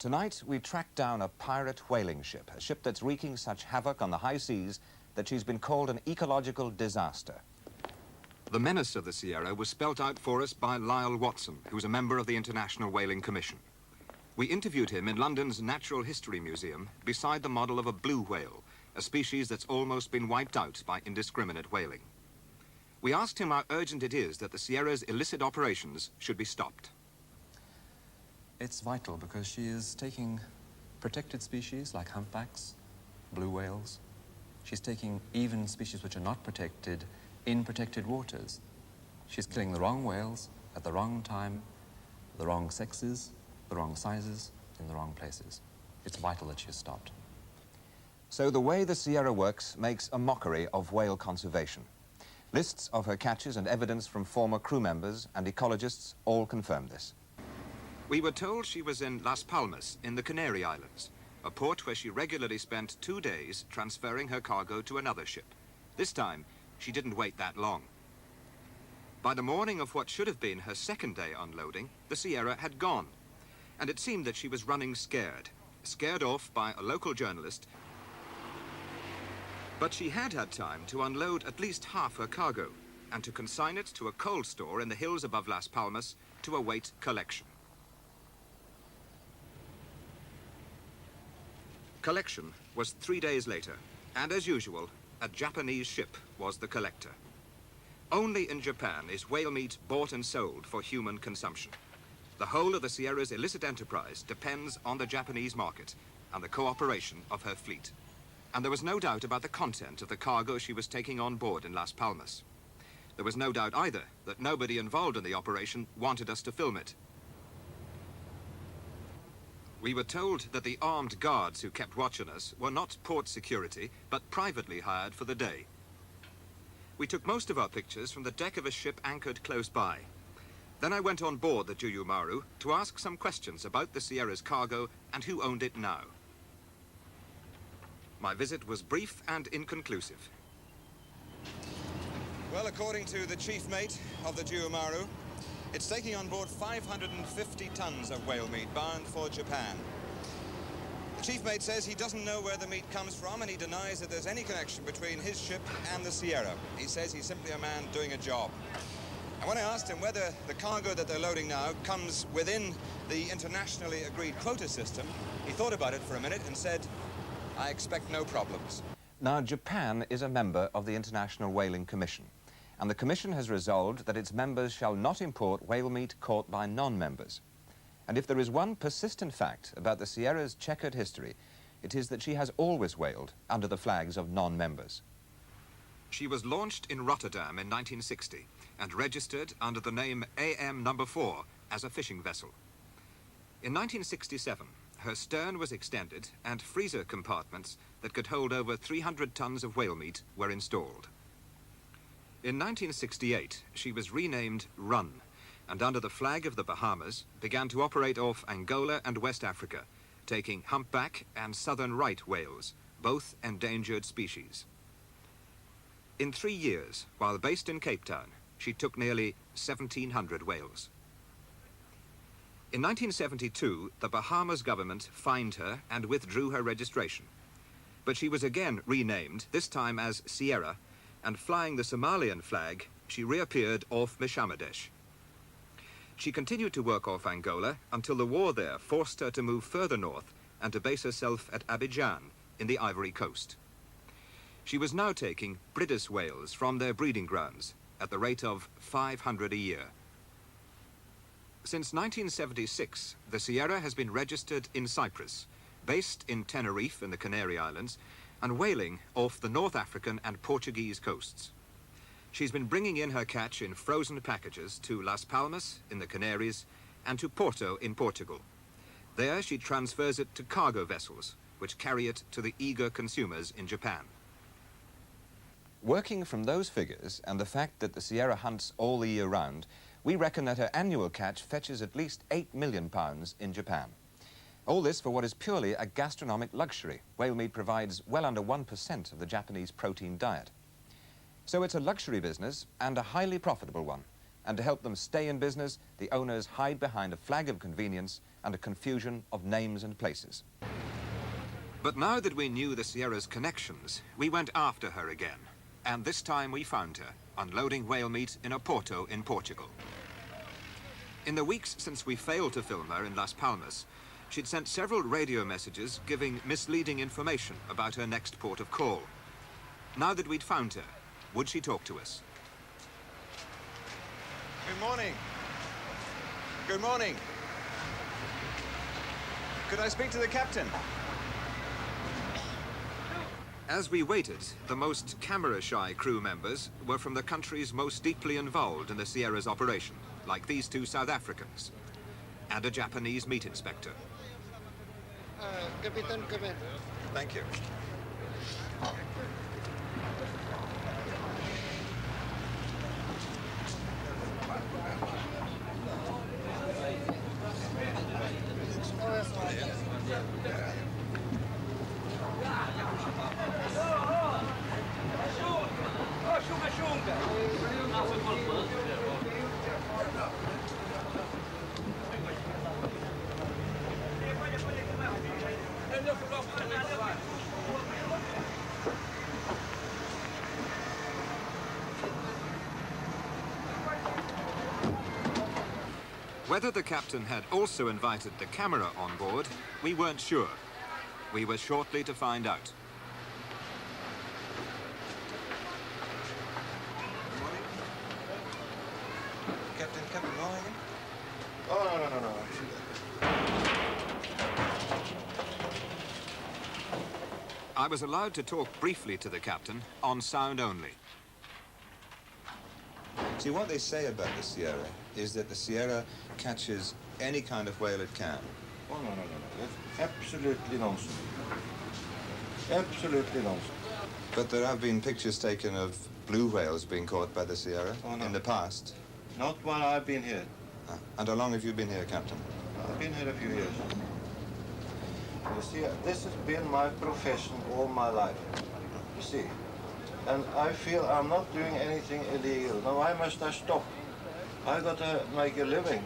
Tonight, we track down a pirate whaling ship, a ship that's wreaking such havoc on the high seas that she's been called an ecological disaster. The menace of the Sierra was spelt out for us by Lyle Watson, who's a member of the International Whaling Commission. We interviewed him in London's Natural History Museum beside the model of a blue whale, a species that's almost been wiped out by indiscriminate whaling. We asked him how urgent it is that the Sierra's illicit operations should be stopped. It's vital because she is taking protected species like humpbacks, blue whales. She's taking even species which are not protected in protected waters. She's killing the wrong whales at the wrong time, the wrong sexes, the wrong sizes, in the wrong places. It's vital that she is stopped. So the way the Sierra works makes a mockery of whale conservation. Lists of her catches and evidence from former crew members and ecologists all confirm this. We were told she was in Las Palmas in the Canary Islands, a port where she regularly spent 2 days transferring her cargo to another ship. This time, she didn't wait that long. By the morning of what should have been her second day unloading, the Sierra had gone, and it seemed that she was running scared off by a local journalist. But she had had time to unload at least half her cargo and to consign it to a cold store in the hills above Las Palmas to await collection. Collection was 3 days later, and as usual, a Japanese ship was the collector. Only in Japan is whale meat bought and sold for human consumption. The whole of the Sierra's illicit enterprise depends on the Japanese market and the cooperation of her fleet. And there was no doubt about the content of the cargo she was taking on board in Las Palmas. There was no doubt either that nobody involved in the operation wanted us to film it. We were told that the armed guards who kept watch on us were not port security, but privately hired for the day. We took most of our pictures from the deck of a ship anchored close by. Then I went on board the Juyu Maru to ask some questions about the Sierra's cargo and who owned it now. My visit was brief and inconclusive. Well, according to the chief mate of the Juyu Maru, it's taking on board 550 tons of whale meat bound for Japan. The chief mate says he doesn't know where the meat comes from, and he denies that there's any connection between his ship and the Sierra. He says he's simply a man doing a job. And when I asked him whether the cargo that they're loading now comes within the internationally agreed quota system, he thought about it for a minute and said, "I expect no problems." Now, Japan is a member of the International Whaling Commission, and the Commission has resolved that its members shall not import whale meat caught by non-members. And if there is one persistent fact about the Sierra's checkered history, it is that she has always whaled under the flags of non-members. She was launched in Rotterdam in 1960 and registered under the name AM No. 4 as a fishing vessel. In 1967, her stern was extended and freezer compartments that could hold over 300 tons of whale meat were installed. In 1968, she was renamed Run, and under the flag of the Bahamas began to operate off Angola and West Africa, taking humpback and southern right whales, both endangered species. In 3 years, while based in Cape Town, she took nearly 1,700 whales. In 1972, the Bahamas government fined her and withdrew her registration. But she was again renamed, this time as Sierra, and flying the Somalian flag, she reappeared off Mishamadesh. She continued to work off Angola until the war there forced her to move further north and to base herself at Abidjan in the Ivory Coast. She was now taking Bridus whales from their breeding grounds at the rate of 500 a year. Since 1976, the Sierra has been registered in Cyprus, based in Tenerife in the Canary Islands, and whaling off the North African and Portuguese coasts. She's been bringing in her catch in frozen packages to Las Palmas in the Canaries and to Porto in Portugal. There she transfers it to cargo vessels, which carry it to the eager consumers in Japan. Working from those figures and the fact that the Sierra hunts all the year round, we reckon that her annual catch fetches at least £8 million in Japan. All this for what is purely a gastronomic luxury. Whale meat provides well under 1% of the Japanese protein diet. So it's a luxury business and a highly profitable one, and to help them stay in business, the owners hide behind a flag of convenience and a confusion of names and places. But now that we knew the Sierra's connections, we went after her again. And this time we found her, unloading whale meat in a porto in Portugal. In the weeks since we failed to film her in Las Palmas, she'd sent several radio messages giving misleading information about her next port of call. Now that we'd found her, would she talk to us? Good morning. Good morning. Could I speak to the captain? As we waited, the most camera-shy crew members were from the countries most deeply involved in the Sierra's operation, like these two South Africans, and a Japanese meat inspector. Captain, come in. Thank you. Whether the captain had also invited the camera on board, we weren't sure. We were shortly to find out. Captain Morgan? Oh, no. I was allowed to talk briefly to the captain on sound only. See, what they say about the Sierra is that the Sierra catches any kind of whale it can. Oh, no. That's absolutely nonsense. Absolutely nonsense. But there have been pictures taken of blue whales being caught by the Sierra in the past. Not while I've been here. And how long have you been here, Captain? I've been here a few years. You see, this has been my profession all my life. You see. And I feel I'm not doing anything illegal. Now, why must I stop? I got to make a living.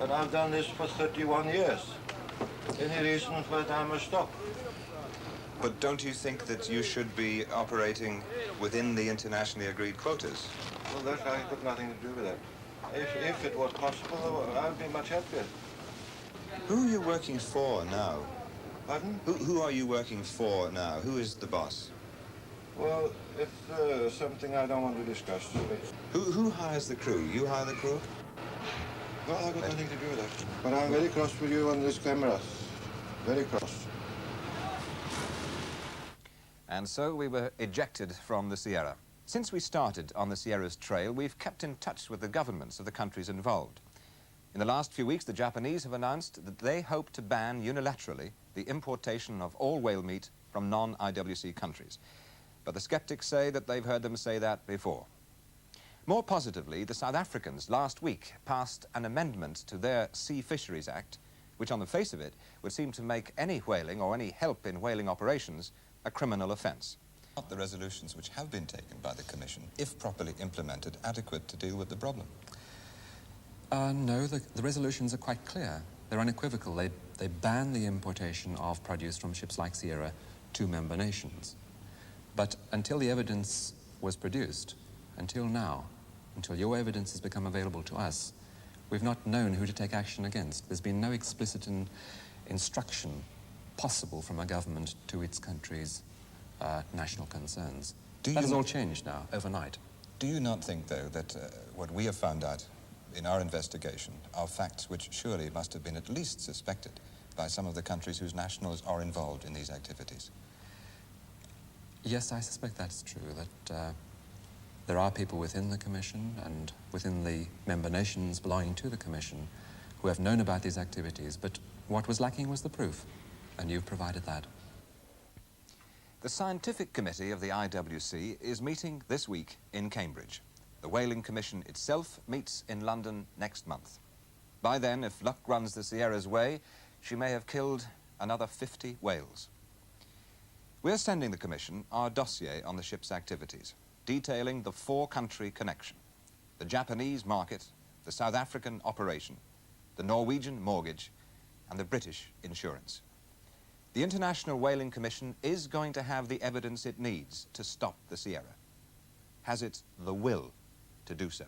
And I've done this for 31 years. Any reason for that I must stop? But don't you think that you should be operating within the internationally agreed quotas? Well, that has got nothing to do with that. If it was possible, I'd be much happier. Who are you working for now? Pardon? Who are you working for now? Who is the boss? Well, it's something I don't want to discuss. Who hires the crew? You hire the crew? Well, I've got nothing to do with that. But I'm very cross with you on this camera. Very cross. And so we were ejected from the Sierra. Since we started on the Sierra's trail, we've kept in touch with the governments of the countries involved. In the last few weeks, the Japanese have announced that they hope to ban unilaterally the importation of all whale meat from non-IWC countries. But the skeptics say that they've heard them say that before. More positively, the South Africans last week passed an amendment to their Sea Fisheries Act, which on the face of it would seem to make any whaling or any help in whaling operations a criminal offence. Not the resolutions which have been taken by the Commission, if properly implemented, adequate to deal with the problem? No, the resolutions are quite clear. They're unequivocal. They ban the importation of produce from ships like Sierra to member nations. But until the evidence was produced, until now, until your evidence has become available to us, we've not known who to take action against. There's been no explicit instruction possible from a government to its country's national concerns. That has all changed now, overnight. Do you not think, though, that what we have found out in our investigation are facts which surely must have been at least suspected by some of the countries whose nationals are involved in these activities? Yes, I suspect that's true, that there are people within the Commission and within the member nations belonging to the Commission who have known about these activities, but what was lacking was the proof, and you've provided that. The Scientific Committee of the IWC is meeting this week in Cambridge. The Whaling Commission itself meets in London next month. By then, if luck runs the Sierra's way, she may have killed another 50 whales. We're sending the Commission our dossier on the ship's activities, detailing the four-country connection. the Japanese market, the South African operation, the Norwegian mortgage, and the British insurance. The International Whaling Commission is going to have the evidence it needs to stop the Sierra. Has it the will to do so?